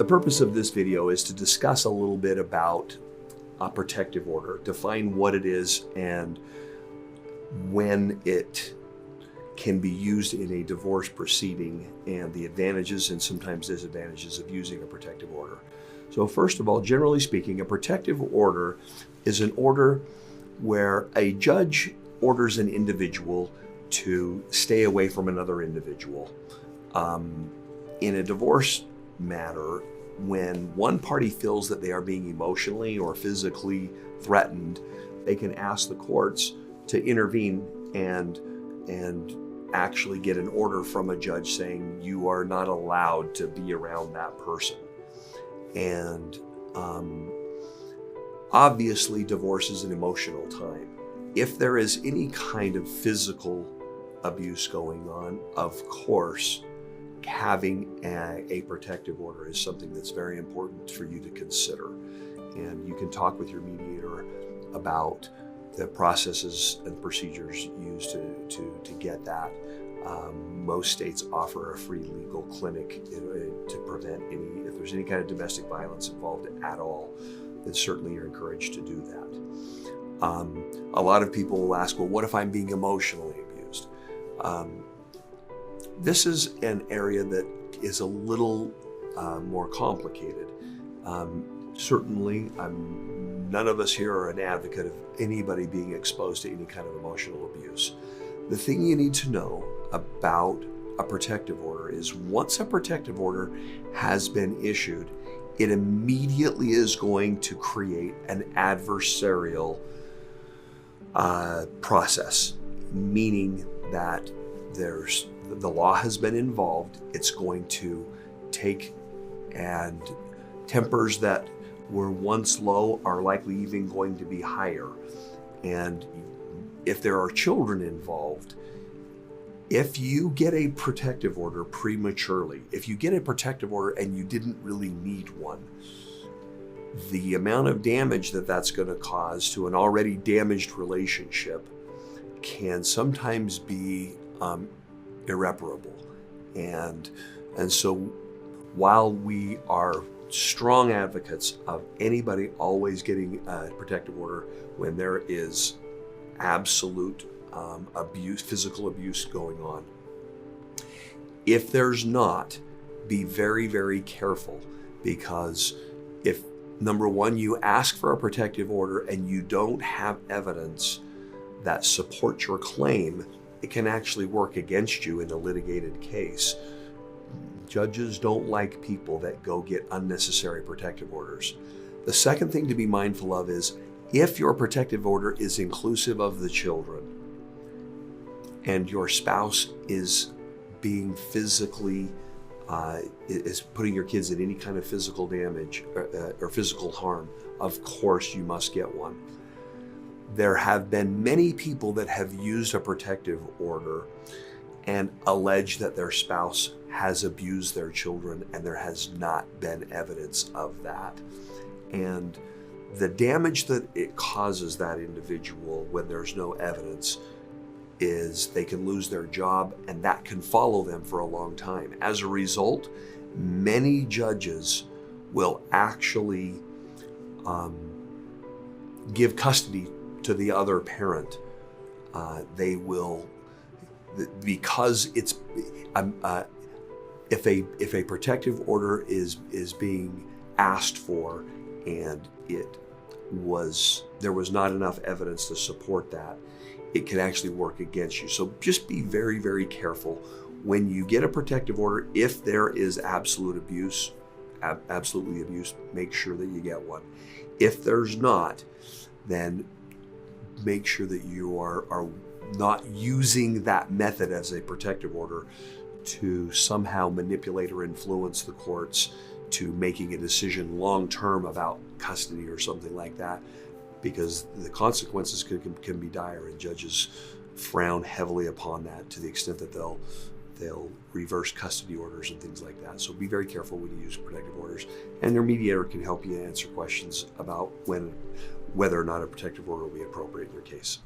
purpose of this video is to discuss a little bit about a protective order, define what it is and when it can be used in a divorce proceeding and the advantages and sometimes disadvantages of using a protective order. So first of all, generally speaking, a protective order is an order where a judge orders an individual to stay away from another individual. In a divorce matter, when one party feels that they are being emotionally or physically threatened, they can ask the courts to intervene and actually get an order from a judge saying you are not allowed to be around that person. And obviously divorce is an emotional time. If there is any kind of physical abuse going on, of course, having a protective order is something that's very important for you to consider. And you can talk with your mediator about the processes and procedures used to get that. Most states offer a free legal clinic to prevent if there's any kind of domestic violence involved at all, then certainly you're encouraged to do that. A lot of people will ask, well, what if I'm being emotionally abused? This is an area that is a little more complicated. Certainly, none of us here are an advocate of anybody being exposed to any kind of emotional abuse. The thing you need to know about a protective order is once a protective order has been issued, it immediately is going to create an adversarial process, meaning that the law has been involved. It's going to take and tempers that were once low are likely even going to be higher. And if there are children involved, if you get a protective order prematurely, if you get a protective order and you didn't really need one, the amount of damage that that's going to cause to an already damaged relationship can sometimes be irreparable. And so while we are strong advocates of anybody always getting a protective order when there is absolute abuse, physical abuse going on, if there's not, be very, very careful, because if, number one, you ask for a protective order and you don't have evidence that supports your claim, it can actually work against you in a litigated case. Judges don't like people that go get unnecessary protective orders. The second thing to be mindful of is if your protective order is inclusive of the children and your spouse is being physically, is putting your kids in any kind of physical damage or physical harm, of course you must get one. There have been many people that have used a protective order and alleged that their spouse has abused their children, and there has not been evidence of that. And the damage that it causes that individual when there's no evidence is they can lose their job, and that can follow them for a long time. As a result, many judges will actually give custody to the other parent. They will, because it's if a protective order is being asked for and there was not enough evidence to support that, it can actually work against you. So just be very, very careful when you get a protective order. If there is absolute abuse, absolutely abuse, make sure that you get one. If there's not, then make sure that you are not using that method as a protective order to somehow manipulate or influence the courts to making a decision long-term about custody or something like that, because the consequences can be dire, and judges frown heavily upon that to the extent that they'll reverse custody orders and things like that. So be very careful when you use protective orders, and your mediator can help you answer questions about whether or not a protective order will be appropriate in your case.